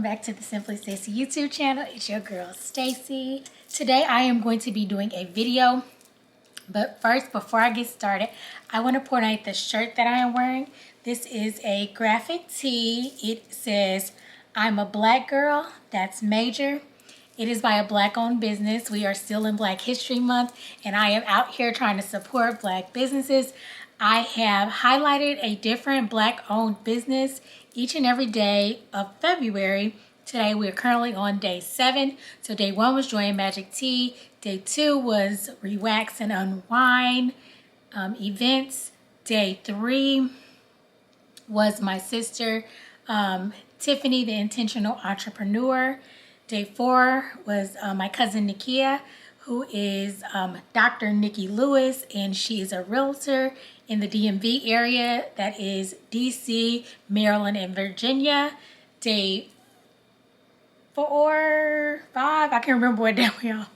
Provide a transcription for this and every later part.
welcome back to the Simply Stacy YouTube channel. It's your girl Stacy. Today I am going to be doing a video, but first, before I get started, I want to point out the shirt that I am wearing. This is a graphic tee. It says, "I'm a black girl, that's major." It is by a black-owned business. We are still in Black History Month, and I am out here trying to support black businesses. I have highlighted a different black-owned business each and every day of February. Today we are currently on day 7. So day 1 was Joy and Magic Tea. Day 2 was Rewax and Unwind events. Day 3 was my sister Tiffany, the Intentional Entrepreneur. Day 4 was my cousin Nikia, who is Dr. Nikki Lewis, and she is a realtor in the DMV area. That is DC, Maryland, and Virginia. Day 4, 5, I can't remember what day we are.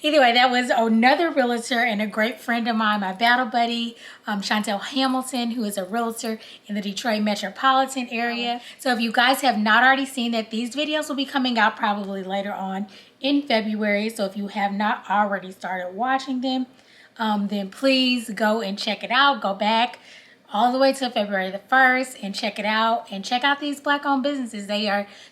Either way, that was another realtor and a great friend of mine, my battle buddy, Chantel Hamilton, who is a realtor in the Detroit metropolitan area. So if you guys have not already seen that, these videos will be coming out probably later on in February. So if you have not already started watching them, then please go and check it out. Go back all the way to February the 1st and check it out, and check out these black-owned businesses. They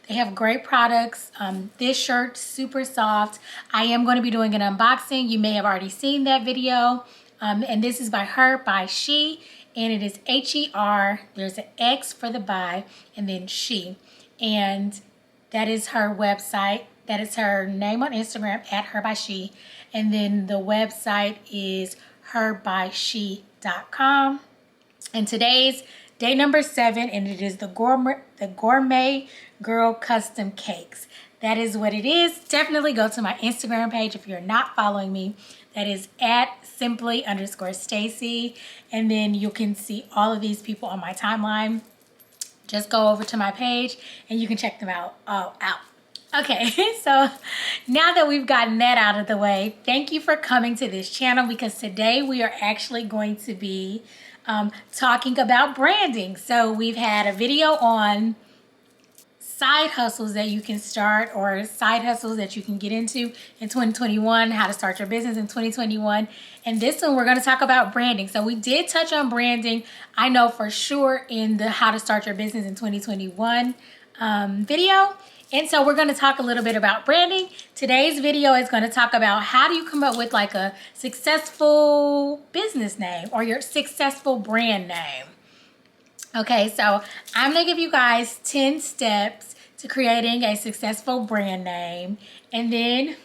have great products. This shirt, super soft. I am going to be doing an unboxing. You may have already seen that video. And this is by her, by She, and it is H-E-R. There's an X for the by, and then She. And that is her website. That is her name on Instagram, at her by She. And then the website is herbyshe.com. And today's day number 7, and it is the Gourmet Girl Custom Cakes. That is what it is. Definitely go to my Instagram page if you're not following me. That is at simply_Stacy. And then you can see all of these people on my timeline. Just go over to my page and you can check them out. Okay, so now that we've gotten that out of the way, thank you for coming to this channel, because today we are actually going to be talking about branding. So we've had a video on side hustles that you can start, or side hustles that you can get into in 2021, how to start your business in 2021. And this one, we're going to talk about branding. So we did touch on branding, I know for sure, in the how to start your business in 2021 video. And so we're going to talk a little bit about branding. Today's video is going to talk about how do you come up with like a successful business name or your successful brand name. Okay, so I'm going to give you guys 10 steps to creating a successful brand name. And then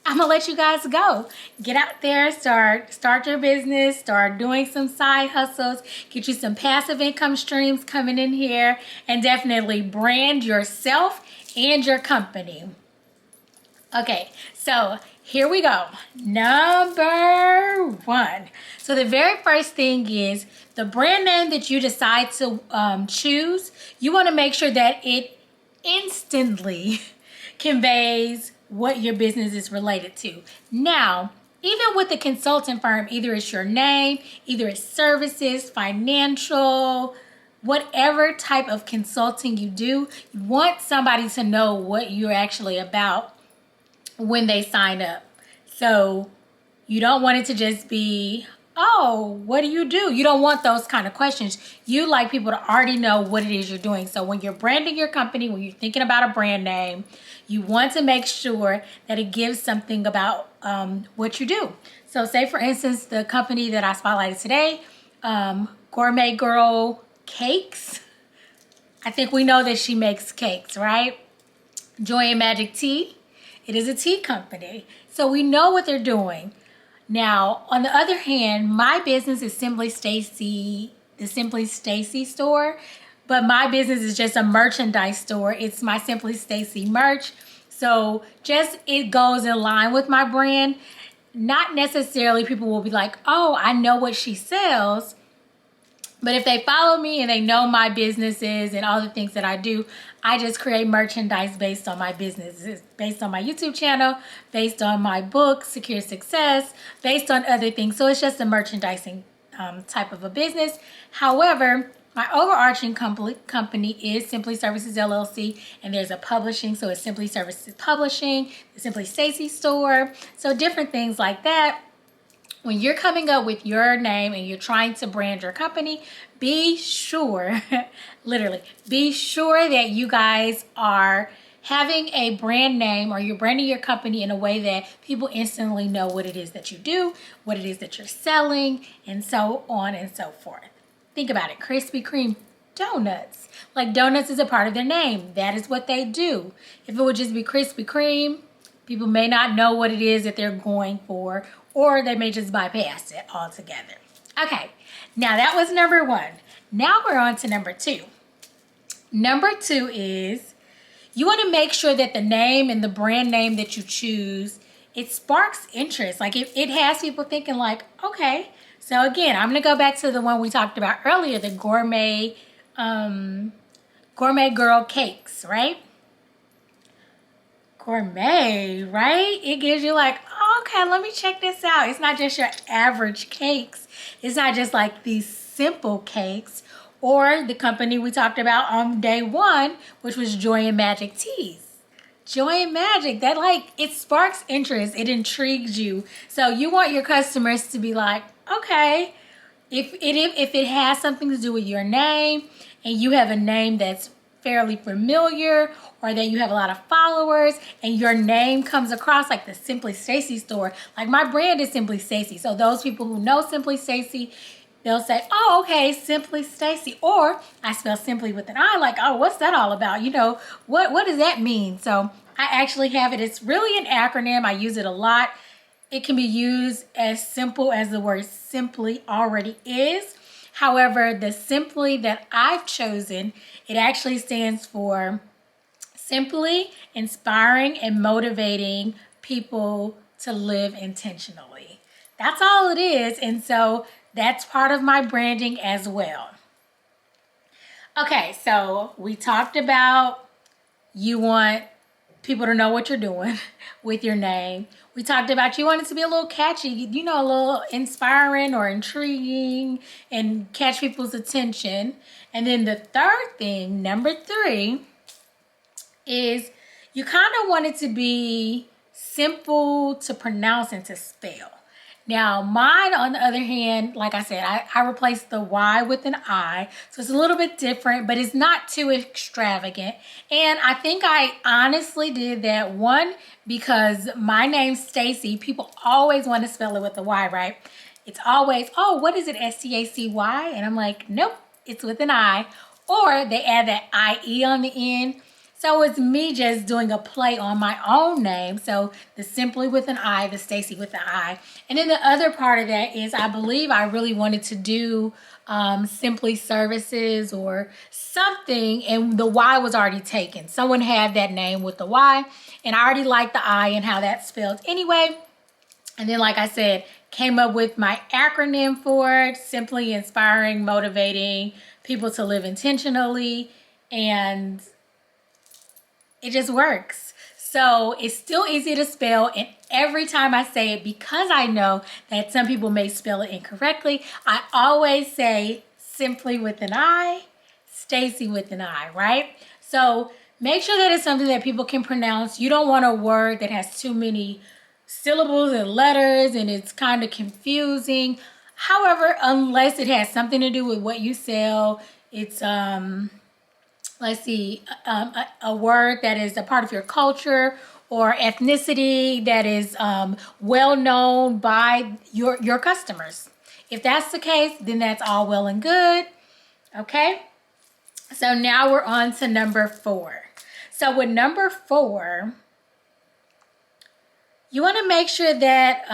I'm going to let you guys go. Get out there, start your business, start doing some side hustles, get you some passive income streams coming in here, and definitely brand yourself and your company. Okay, so here we go. Number 1. So the very first thing is the brand name that you decide to choose. You want to make sure that it instantly conveys what your business is related to. Now, even with the consulting firm, either it's your name, either it's services, financial, whatever type of consulting you do, you want somebody to know what you're actually about when they sign up. So you don't want it to just be, "Oh, what do you do?" You don't want those kind of questions. You like people to already know what it is you're doing. So when you're branding your company, when you're thinking about a brand name, you want to make sure that it gives something about what you do. So say, for instance, the company that I spotlighted today, Gourmet Girl Cakes. I think we know that she makes cakes, right? Joy and Magic Tea. It is a tea company. So we know what they're doing. Now, on the other hand, my business is Simply Stacy, the Simply Stacy store, but my business is just a merchandise store. It's my Simply Stacy merch. So just it goes in line with my brand. Not necessarily people will be like, "Oh, I know what she sells." But if they follow me and they know my businesses and all the things that I do, I just create merchandise based on my businesses, based on my YouTube channel, based on my book, Secure Success, based on other things. So it's just a merchandising type of a business. However, My overarching company is Simply Services LLC, and there's a publishing, so it's Simply Services Publishing, the Simply Stacy store, so different things like that. When you're coming up with your name and you're trying to brand your company, be sure, literally, be sure that you guys are having a brand name, or you're branding your company in a way that people instantly know what it is that you do, what it is that you're selling, and so on and so forth. Think about it. Krispy Kreme donuts. Like, donuts is a part of their name. That is what they do. If it would just be Krispy Kreme, people may not know what it is that they're going for, or they may just bypass it altogether. Okay, now that was number 1. Now we're on to number 2. Number 2 is you want to make sure that the name and the brand name that you choose, it sparks interest. Like, it has people thinking like, okay. So again, I'm going to go back to the one we talked about earlier, the gourmet girl cakes, right? Gourmet, right? It gives you like, oh, okay, let me check this out. It's not just your average cakes. It's not just like these simple cakes. Or the company we talked about on day 1, which was Joy and Magic Teas. Joy and Magic, that like, it sparks interest. It intrigues you. So you want your customers to be like, okay, if it has something to do with your name, and you have a name that's fairly familiar, or that you have a lot of followers, and your name comes across like the Simply Stacy store. Like, my brand is Simply Stacy. So those people who know Simply Stacy, they'll say, oh, okay, Simply Stacy. Or I spell Simply with an I, like, oh, what's that all about? You know, what does that mean? So I actually have it. It's really an acronym. I use it a lot. It can be used as simple as the word simply already is. However, the simply that I've chosen, it actually stands for simply inspiring and motivating people to live intentionally. That's all it is. And so that's part of my branding as well. Okay, so we talked about you want people to know what you're doing with your name. We talked about you want it to be a little catchy, you know, a little inspiring or intriguing and catch people's attention. And then the third thing, number 3, is you kind of want it to be simple to pronounce and to spell. Now, mine, on the other hand, like I said, I replaced the Y with an I. So it's a little bit different, but it's not too extravagant. And I think I honestly did that, one, because my name's Stacy. People always want to spell it with a Y, right? It's always, oh, what is it, S-T-A-C-Y? And I'm like, nope, it's with an I. Or they add that I-E on the end. So it's me just doing a play on my own name. So the Simply with an I, the Stacy with an I. And then the other part of that is I believe I really wanted to do Simply Services or something, and the Y was already taken. Someone had that name with the Y, and I already liked the I and how that's spelled anyway. And then, like I said, came up with my acronym for it, simply inspiring, motivating people to live intentionally, and it just works. So it's still easy to spell, and every time I say it, because I know that some people may spell it incorrectly, I always say Simply with an I, Stacy with an I, right? So make sure that it's something that people can pronounce. You don't want a word that has too many syllables and letters and it's kind of confusing. However, unless it has something to do with what you sell, it's let's see, a word that is a part of your culture or ethnicity that is well known by your customers. If that's the case, then that's all well and good. Okay, so now we're on to number 4. So with number 4, you want to make sure that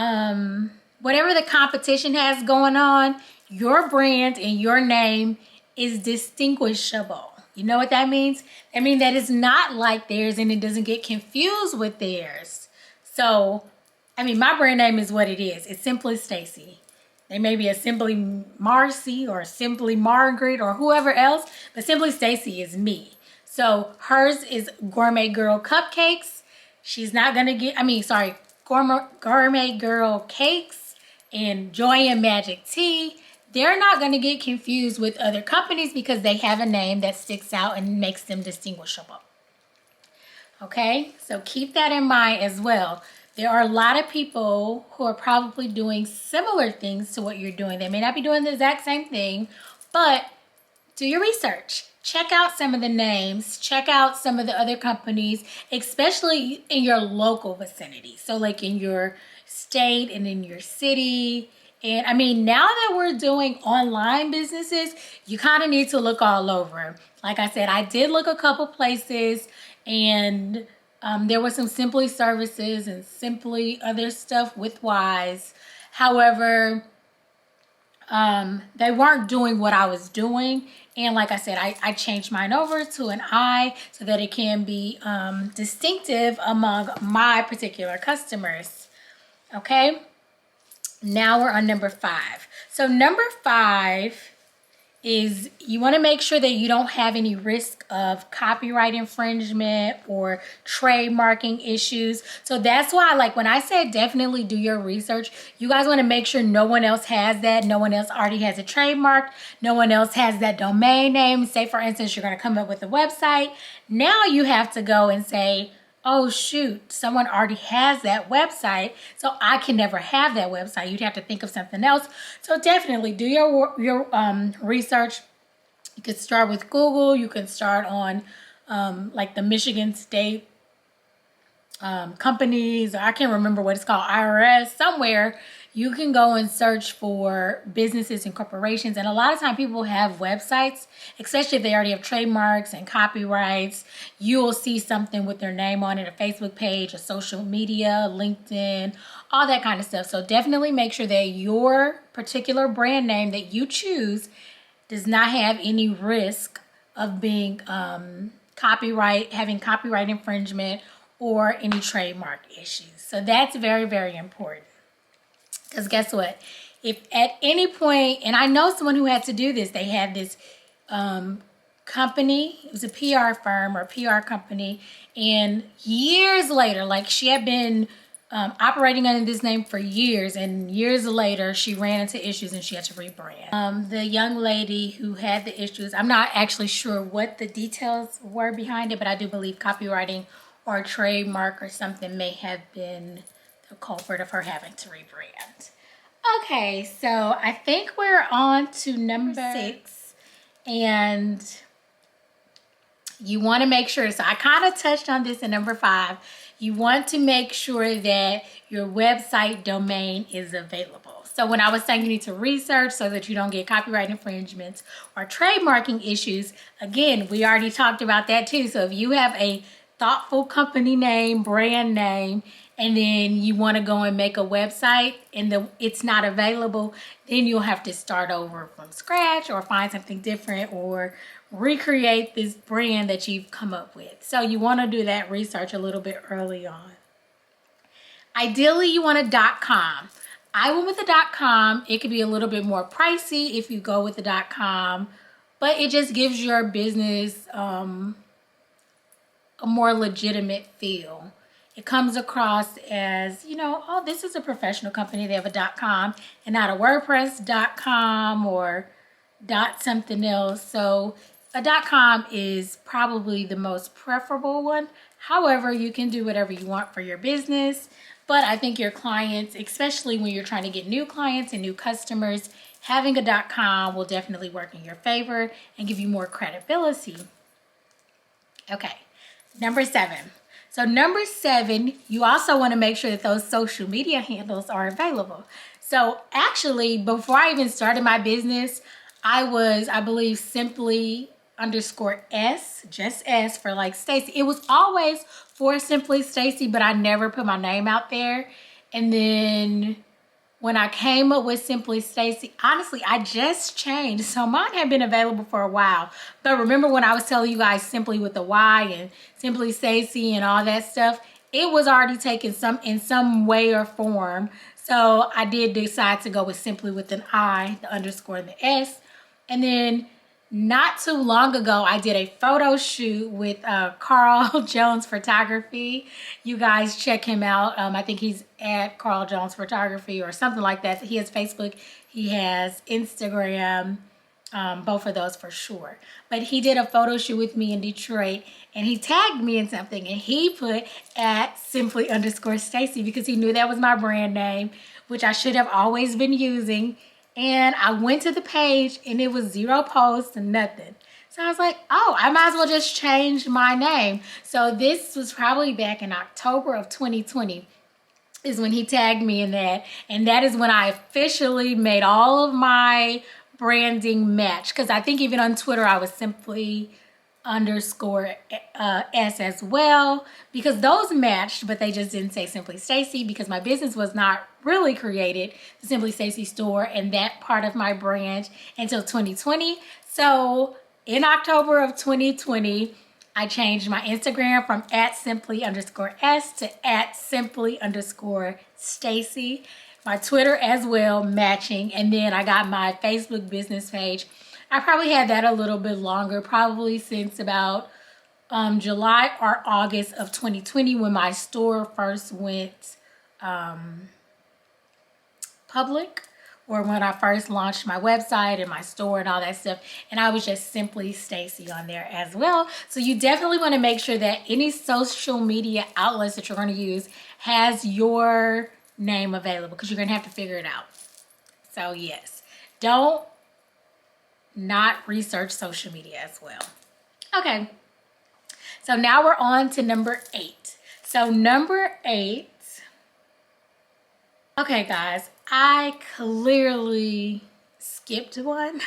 whatever the competition has going on, your brand and your name is distinguishable. You know what that means? That means that it's not like theirs and it doesn't get confused with theirs. So, I mean, my brand name is what it is. It's Simply Stacy. They may be a Simply Marcy or Simply Margaret or whoever else, but Simply Stacy is me. So hers is Gourmet Girl Cupcakes. She's not going to get, Gourmet Girl Cakes and Joy and Magic Tea. they're not going to get confused with other companies because they have a name that sticks out and makes them distinguishable. Okay, so keep that in mind as well. There are a lot of people who are probably doing similar things to what you're doing. They may not be doing the exact same thing, but do your research. Check out some of the names. Check out some of the other companies, especially in your local vicinity. So like in your state and in your city. And I mean, now that we're doing online businesses, you kind of need to look all over. Like I said, I did look a couple places, and there were some Simply services and Simply other stuff with Wise. However, they weren't doing what I was doing. And like I said, I changed mine over to an I so that it can be distinctive among my particular customers. Okay. Now we're on number 5. So number 5 is you want to make sure that you don't have any risk of copyright infringement or trademarking issues. So that's why, like when I said definitely do your research, you guys want to make sure no one else has that. No one else already has a trademark. No one else has that domain name. Say for instance, you're going to come up with a website. Now you have to go and say, oh shoot, someone already has that website, so I can never have that website. You'd have to think of something else. So definitely do your research. You could start with Google. You can start on like the Michigan State companies. I can't remember what it's called, IRS, somewhere. You can go and search for businesses and corporations. And a lot of times people have websites, especially if they already have trademarks and copyrights. You will see something with their name on it, a Facebook page, a social media, LinkedIn, all that kind of stuff. So definitely make sure that your particular brand name that you choose does not have any risk of being having copyright infringement or any trademark issues. So that's very, very important. Because guess what? If at any point, and I know someone who had to do this, they had this company, it was a PR firm or PR company, and years later, like she had been operating under this name for years, and years later, she ran into issues and she had to rebrand. The young lady who had the issues, I'm not actually sure what the details were behind it, but I do believe copywriting or trademark or something may have been the culprit of her having to rebrand. Okay, so I think we're on to number 6, and you want to make sure, so I kind of touched on this in number 5, you want to make sure that your website domain is available. So when I was saying you need to research so that you don't get copyright infringements or trademarking issues, again, we already talked about that too. So if you have a thoughtful company name, brand name, and then you want to go and make a website and it's not available, then you'll have to start over from scratch or find something different or recreate this brand that you've come up with. So you want to do that research a little bit early on. Ideally, you want a .com. I went with the .com. It could be a little bit more pricey if you go with the .com, but it just gives your business a more legitimate feel. It comes across as, you know, oh, this is a professional company. They have a .com and not a WordPress.com or .something else. So a .com is probably the most preferable one. However, you can do whatever you want for your business. But I think your clients, especially when you're trying to get new clients and new customers, having a .com will definitely work in your favor and give you more credibility. Okay, number 7. So number 7, you also want to make sure that those social media handles are available. So actually, before I even started my business, I believe, Simply _S, just S for like Stacy. It was always for Simply Stacy, but I never put my name out there. And then when I came up with Simply Stacy, honestly, I just changed. So mine had been available for a while. But remember when I was telling you guys Simply with the Y and Simply Stacy and all that stuff, it was already taken in some way or form. So I did decide to go with Simply with an I, the underscore and the S. And then not too long ago, I did a photo shoot with Carl Jones Photography. You guys check him out. I think he's at Carl Jones Photography or something like that. He has Facebook, he has Instagram, both of those for sure. But he did a photo shoot with me in Detroit, and he tagged me in something, and he put at simply_Stacy because he knew that was my brand name, which I should have always been using. And I went to the page and it was 0 posts and nothing. So I was like, oh, I might as well just change my name. So this was probably back in October of 2020 is when he tagged me in that. And that is when I officially made all of my branding match. Because I think even on Twitter, I was simply _S as well, because those matched, but they just didn't say Simply Stacy because my business was not really created, the Simply Stacy store and that part of my brand, until 2020. So in October of 2020, I changed my Instagram from @simply_S to @simply_Stacy. My Twitter as well, matching. And then I got my Facebook business page. I probably had that a little bit longer, probably since about July or August of 2020 when my store first went public, or when I first launched my website and my store and all that stuff. And I was just Simply Stacy on there as well. So you definitely want to make sure that any social media outlets that you're going to use has your name available, because you're going to have to figure it out. So yes, don't not research social media as well. Okay, so now we're on to number 8. So number 8, okay guys, I clearly skipped one,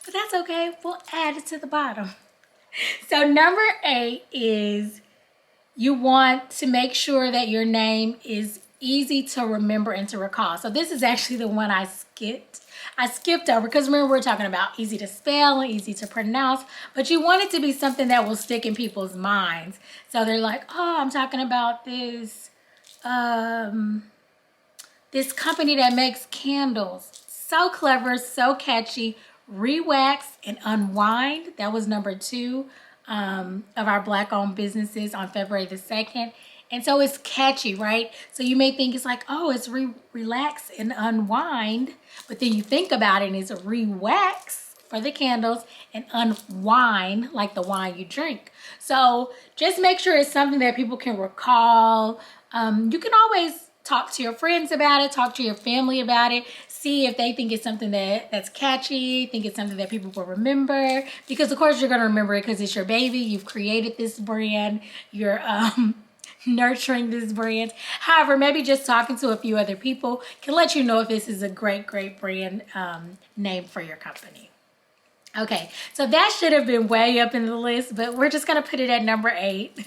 but that's okay, we'll add it to the bottom. So number 8 is you want to make sure that your name is easy to remember and to recall. So this is actually the one I skipped over, because remember, we're talking about easy to spell and easy to pronounce, but you want it to be something that will stick in people's minds. So they're like, oh, I'm talking about this this company that makes candles. So clever, so catchy. Rewax and Unwind. That was number 2 of our Black-owned businesses on February the 2nd. And so it's catchy, right? So you may think it's like, oh, it's relax and unwind. But then you think about it and it's re-wax for the candles and unwind, like the wine you drink. So just make sure it's something that people can recall. You can always talk to your friends about it, talk to your family about it, see if they think it's something that's catchy, think it's something that people will remember. Because of course you're gonna remember it because it's your baby. You've created this brand. You're nurturing this brand. However, maybe just talking to a few other people can let you know if this is a great brand name for your company. Okay, so that should have been way up in the list, but we're just gonna put it at number 8.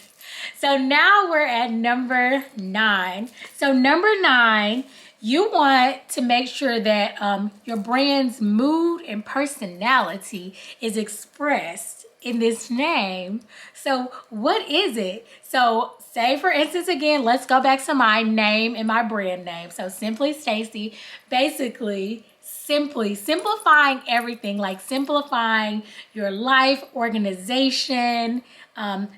So now we're at number 9. So number 9, you want to make sure that your brand's mood and personality is expressed in this name. So what is it? So say for instance, again, let's go back to my name and my brand name. So Simply Stacy, basically simply simplifying everything, like simplifying your life, organization,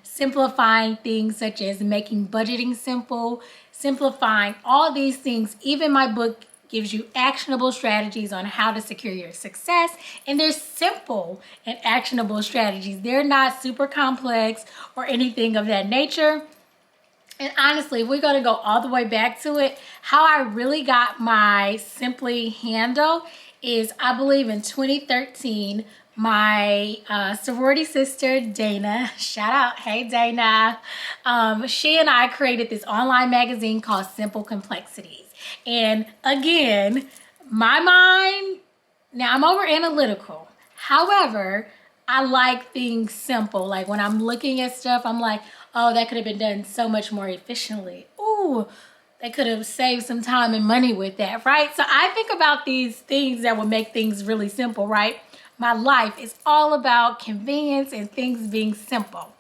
simplifying things such as making budgeting simple, simplifying all these things. Even my book gives you actionable strategies on how to secure your success. And they're simple and actionable strategies. They're not super complex or anything of that nature. And honestly, if we're going to go all the way back to it, how I really got my Simply handle is, I believe in 2013, my sorority sister, Dana, shout out, hey Dana, she and I created this online magazine called Simple Complexities. And again, my mind, now I'm over analytical. However, I like things simple. Like when I'm looking at stuff, I'm like, oh, that could have been done so much more efficiently. Ooh, they could have saved some time and money with that, right? So I think about these things that will make things really simple, right? My life is all about convenience and things being simple.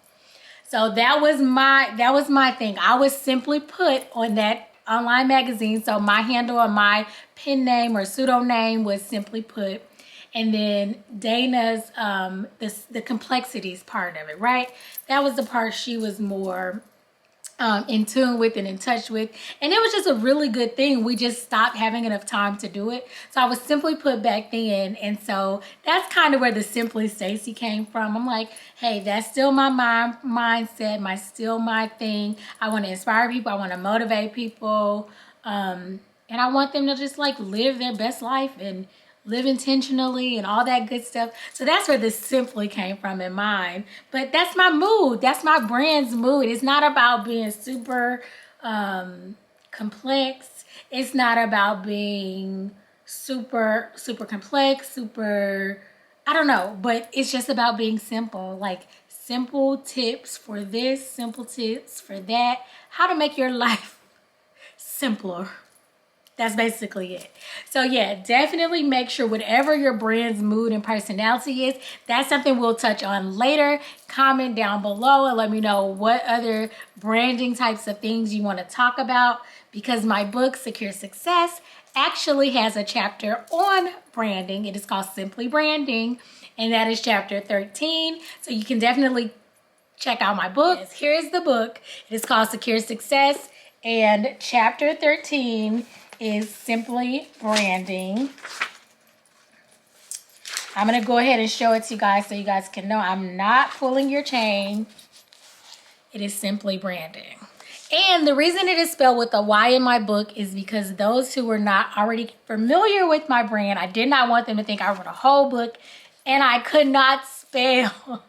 So that was my thing. I was simply put on that online magazine. So my handle or my pen name or pseudo name was Simply Put. and then Dana's the complexities part of it, right? That was the part she was more in tune with and in touch with, and it was just a really good thing. We just stopped having enough time to do it, so I was simply put back then. And so that's kind of where the Simply Stacy came from. I'm like, hey, that's still my mindset, my thing. I want to inspire people, I want to motivate people, and I want them to just like live their best life and live intentionally and all that good stuff. So that's where this Simply came from in mine. But that's my mood. That's my brand's mood. It's not about being super complex. It's not about being super complex, I don't know, but it's just about being simple. Like simple tips for this, simple tips for that. How to make your life simpler. That's basically it. So yeah, definitely make sure whatever your brand's mood and personality is, that's something we'll touch on later. Comment down below and let me know what other branding types of things you want to talk about, because my book, Secure Success, actually has a chapter on branding. It is called Simply Branding, and that is chapter 13. So you can definitely check out my book. Yes, here's the book. It is called Secure Success, and chapter 13 is Simply Branding. I'm going to go ahead and show it to you guys so you guys can know I'm not pulling your chain. It is Simply Branding. And the reason it is spelled with a Y in my book is because those who were not already familiar with my brand, I did not want them to think I wrote a whole book and I could not spell.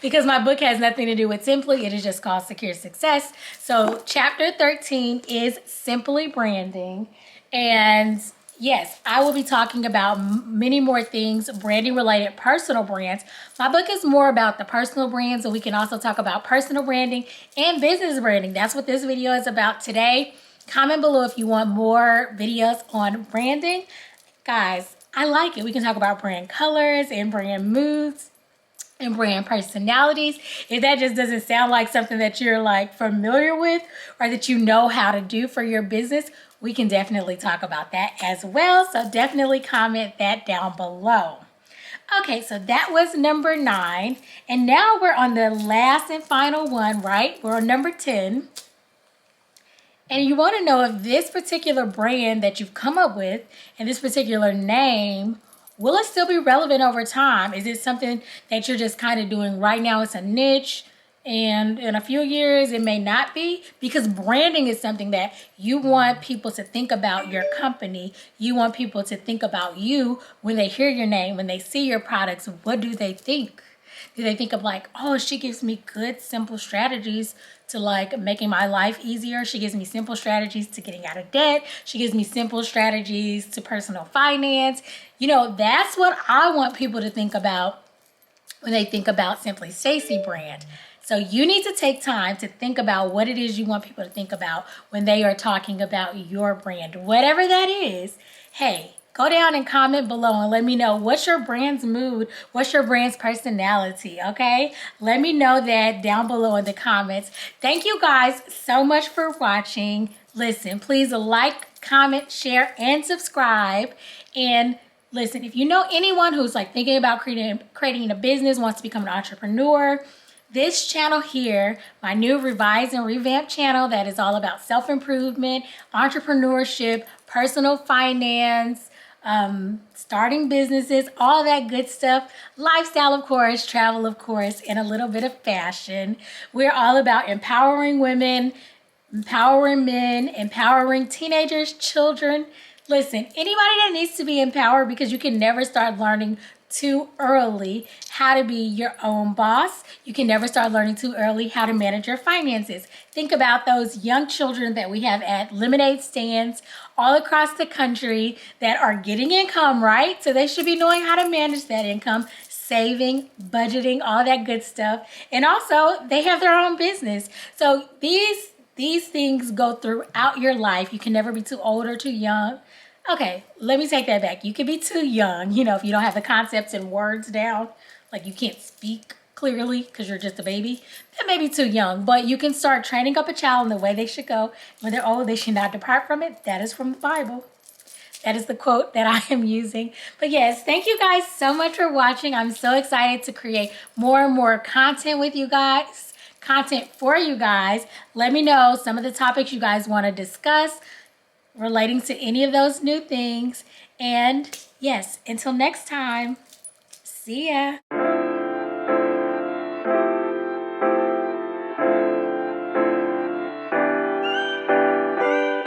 Because my book has nothing to do with Simply. It is just called Secure Success. So chapter 13 is Simply Branding. And yes, I will be talking about many more things, branding related, personal brands. My book is more about the personal brands, so we can also talk about personal branding and business branding. That's what this video is about today. Comment below if you want more videos on branding. Guys, I like it. We can talk about brand colors and brand moods and brand personalities. If that just doesn't sound like something that you're like familiar with or that you know how to do for your business, we can definitely talk about that as well. So definitely comment that down below. Okay, so that was number 9. And now we're on the last and final one, right? We're on number 10. And you want to know if this particular brand that you've come up with and this particular name, will it still be relevant over time? Is it something that you're just kind of doing right now? It's a niche, and in a few years it may not be, because branding is something that you want people to think about your company. You want people to think about you when they hear your name, when they see your products. What do they think? Do they think of like, oh, she gives me good, simple strategies to like making my life easier. She gives me simple strategies to getting out of debt. She gives me simple strategies to personal finance. You know, that's what I want people to think about when they think about Simply Stacy brand. So you need to take time to think about what it is you want people to think about when they are talking about your brand. Whatever that is, hey, go down and comment below and let me know what's your brand's mood, what's your brand's personality, okay? Let me know that down below in the comments. Thank you guys so much for watching. Listen, please like, comment, share, and subscribe. And listen, if you know anyone who's like thinking about creating a business, wants to become an entrepreneur, this channel here, my new revised and revamped channel that is all about self-improvement, entrepreneurship, personal finance, starting businesses, all that good stuff, lifestyle, of course, travel, of course, and a little bit of fashion. We're all about empowering women, empowering men, empowering teenagers, children. Listen, anybody that needs to be empowered, because you can never start learning too early how to be your own boss. You can never start learning too early how to manage your finances. Think about those young children that we have at lemonade stands all across the country that are getting income, right? So they should be knowing how to manage that income, saving, budgeting, all that good stuff. And also they have their own business. So these things go throughout your life. You can never be too old or too young. Okay, let me take that back. You can be too young, you know, if you don't have the concepts and words down, like you can't speak clearly because you're just a baby. That may be too young, but you can start training up a child in the way they should go. When they're old, they should not depart from it. That is from the Bible. That is the quote that I am using. But yes, thank you guys so much for watching. I'm so excited to create more and more content with you guys, content for you guys. Let me know some of the topics you guys want to discuss relating to any of those new things. And yes, until next time, see ya.